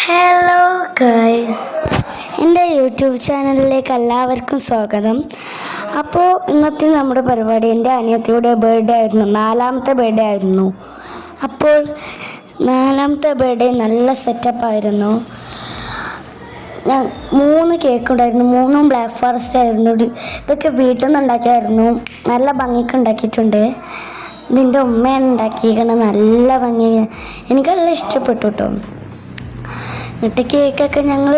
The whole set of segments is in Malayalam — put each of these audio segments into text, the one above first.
ഹലോ ഗൈസ്, എൻ്റെ യൂട്യൂബ് ചാനലിലേക്ക് എല്ലാവർക്കും സ്വാഗതം. അപ്പോൾ ഇന്നത്തെ നമ്മുടെ പരിപാടി എൻ്റെ അനിയത്തിയുടെ ബർത്ത്ഡേ ആയിരുന്നു, 4ാമത്തെ ബർത്ത്ഡേ ആയിരുന്നു. അപ്പോൾ 4ാമത്തെ ബർത്ത്ഡേ നല്ല സെറ്റപ്പായിരുന്നു. 3 കേക്ക് ഉണ്ടായിരുന്നു, 3ഉം ബ്ലാക്ക് ഫോറസ്റ്റ് ആയിരുന്നു. ഇതൊക്കെ വീട്ടിൽ നിന്ന് ഉണ്ടാക്കിയായിരുന്നു, നല്ല ഭംഗിക്ക് ഉണ്ടാക്കിയിട്ടുണ്ട്. ഇതിൻ്റെ ഉമ്മയാണ് ഉണ്ടാക്കിയിരിക്കുന്നത്, നല്ല ഭംഗി, എനിക്കെല്ലാം ഇഷ്ടപ്പെട്ടു കേട്ടോ. എന്നിട്ട് കേക്കൊക്കെ ഞങ്ങൾ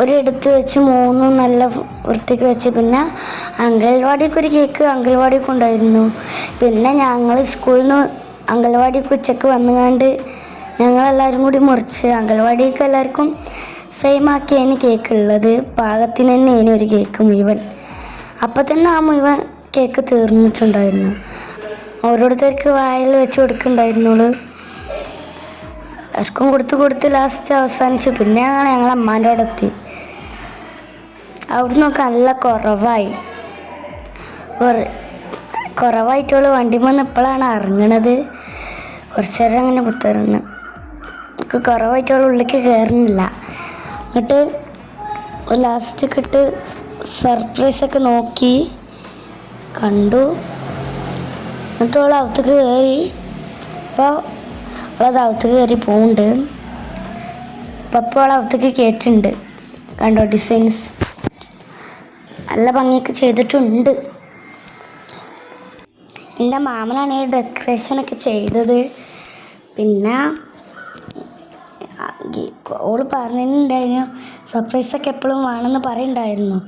ഒരിടത്ത് വെച്ച് 3 നല്ല വൃത്തിക്ക് വെച്ച്, പിന്നെ അംഗൻവാടിക്ക് ഒരു കേക്ക് അംഗൻവാടിക്ക് ഉണ്ടായിരുന്നു. പിന്നെ ഞങ്ങൾ സ്കൂളിൽ നിന്ന് അംഗൻവാടിക്ക് ഉച്ചക്ക് വന്നുകൊണ്ട് ഞങ്ങളെല്ലാവരും കൂടി മുറിച്ച് അംഗൻവാടിക്ക് എല്ലാവർക്കും സെയിം ആക്കിയതിന് കേക്ക് ഉള്ളത്. പാകത്തിന് തന്നെ ഇനി ഒരു കേക്ക് മുഴുവൻ, അപ്പം തന്നെ ആ മുഴുവൻ കേക്ക് തീർന്നിട്ടുണ്ടായിരുന്നു. ഓരോരുത്തർക്ക് വായിൽ വെച്ച് കൊടുക്കുന്നുണ്ടായിരുന്നുള്ളൂ. എല്ലാവർക്കും കൊടുത്ത് ലാസ്റ്റ് അവസാനിച്ചു. പിന്നെ ഞങ്ങൾ അമ്മാൻ്റെ അവിടെ എത്തി. അവിടുന്നൊക്കെ നല്ല കുറവായിട്ടുള്ള വണ്ടി വന്ന് ഇപ്പോഴാണ് ഇറങ്ങണത്. കുറച്ച് നേരം അങ്ങനെ കുത്തിറങ്ങുന്നു, കുറവായിട്ടുള്ള ഉള്ളിലേക്ക് കയറുന്നില്ല. എന്നിട്ട് ലാസ്റ്റൊക്കെ ഇട്ട് സർപ്രൈസൊക്കെ നോക്കി കണ്ടു. എന്നിട്ട് അവൾ അകത്തേക്ക് കയറി. അപ്പോൾ അവളത് അകത്തേക്ക് കയറി പോകുന്നുണ്ട്. അപ്പോൾ അവൾ അകത്തേക്ക് കയറ്റുന്നുണ്ട്. കണ്ടോ, ഡിസൈൻസ് നല്ല ഭംഗിയൊക്കെ ചെയ്തിട്ടുണ്ട്. എൻ്റെ മാമനാണ് ഈ ഡെക്കറേഷനൊക്കെ ചെയ്തത്. പിന്നെ ഓൾ പറഞ്ഞിട്ടുണ്ടായിരുന്നു സർപ്രൈസൊക്കെ എപ്പോഴും വേണമെന്ന് പറയുന്നുണ്ടായിരുന്നു.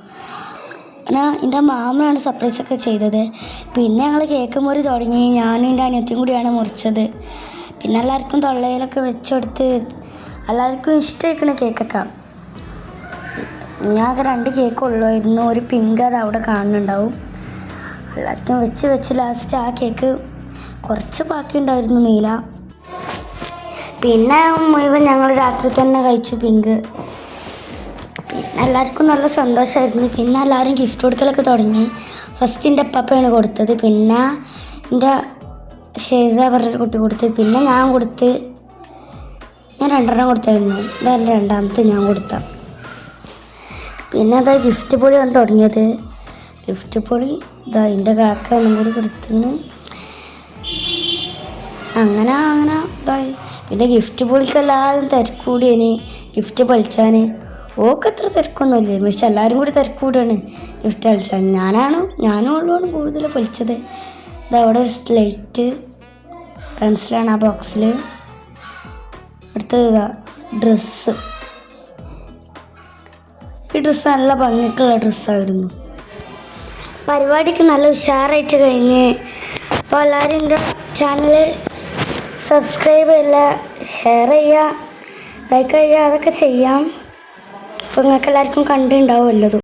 എന്നാൽ എൻ്റെ മാമനാണ് സർപ്രൈസൊക്കെ ചെയ്തത്. പിന്നെ ഞങ്ങൾ കേക്ക് മുറി തുടങ്ങി. ഞാനും എൻ്റെ അനിയത്തിയും കൂടിയാണ് മുറിച്ചത്. പിന്നെ എല്ലാവർക്കും തൊള്ളയിലൊക്കെ വെച്ചെടുത്ത് എല്ലാവർക്കും ഇഷ്ടമായിരിക്കണ കേക്കൊക്കെ. ഞാൻ 2 കേക്ക് ഉള്ളായിരുന്നു, ഒരു പിങ്ക് അത് അവിടെ കാണുന്നുണ്ടാവും. എല്ലാവർക്കും വെച്ച് ലാസ്റ്റ് ആ കേക്ക് കുറച്ച് ബാക്കി ഉണ്ടായിരുന്നു, നീല. പിന്നെ മുഴുവൻ ഞങ്ങൾ രാത്രി തന്നെ കഴിച്ചു പിങ്ക്. പിന്നെ എല്ലാവർക്കും നല്ല സന്തോഷമായിരുന്നു. പിന്നെ എല്ലാവരും ഗിഫ്റ്റ് കൊടുക്കലൊക്കെ തുടങ്ങി. ഫസ്റ്റ് എൻ്റെ അപ്പാപ്പയാണ് കൊടുത്തത്, പിന്നെ എൻ്റെ ഷേസ പറഞ്ഞൊരു കുട്ടി കൊടുത്ത്, പിന്നെ ഞാൻ കൊടുത്ത്. ഞാൻ 2 കൊടുത്തായിരുന്നു. ഇതാണ് 2ാമത്തെ ഞാൻ കൊടുത്ത. പിന്നെ അതാ ഗിഫ്റ്റ് പൊളിയാണ് തുടങ്ങിയത്. ഗിഫ്റ്റ് പൊളി ഇതാ എൻ്റെ കാക്ക ഒന്നും കൂടി കൊടുത്തിരുന്നു. അങ്ങനെ ഇതായി. പിന്നെ ഗിഫ്റ്റ് പൊളിക്ക് എല്ലാവരും തിരക്കൂടിയതിന് ഗിഫ്റ്റ് പൊളിച്ചാൻ. ഓക്ക് അത്ര തിരക്കൊന്നുമില്ല, പക്ഷെ എല്ലാവരും കൂടി തിരക്കൂടിയാണ് ഗിഫ്റ്റ് കളിച്ചാൽ. ഞാനും ഉള്ളതാണ് കൂടുതൽ പൊളിച്ചത്. ഇതവിടെ ഒരു സ്ലേറ്റ് പെൻസിലാണ് ആ ബോക്സിൽ. അടുത്തത് ഡ്രസ്സ്. ഈ ഡ്രസ്സ് നല്ല ഭംഗിക്കുള്ള ഡ്രസ്സായിരുന്നു. പരിപാടിക്ക് നല്ല ഉഷാറായിട്ട് കഴിഞ്ഞ്. അപ്പോൾ എല്ലാവരും എൻ്റെ ചാനൽ സബ്സ്ക്രൈബ് ചെയ്യുക, ഷെയർ ചെയ്യുക, ലൈക്ക് ചെയ്യുക, അതൊക്കെ ചെയ്യാം. അപ്പോൾ നിങ്ങൾക്ക് എല്ലാവർക്കും കണ്ടിട്ടുണ്ടാവുമല്ലോ.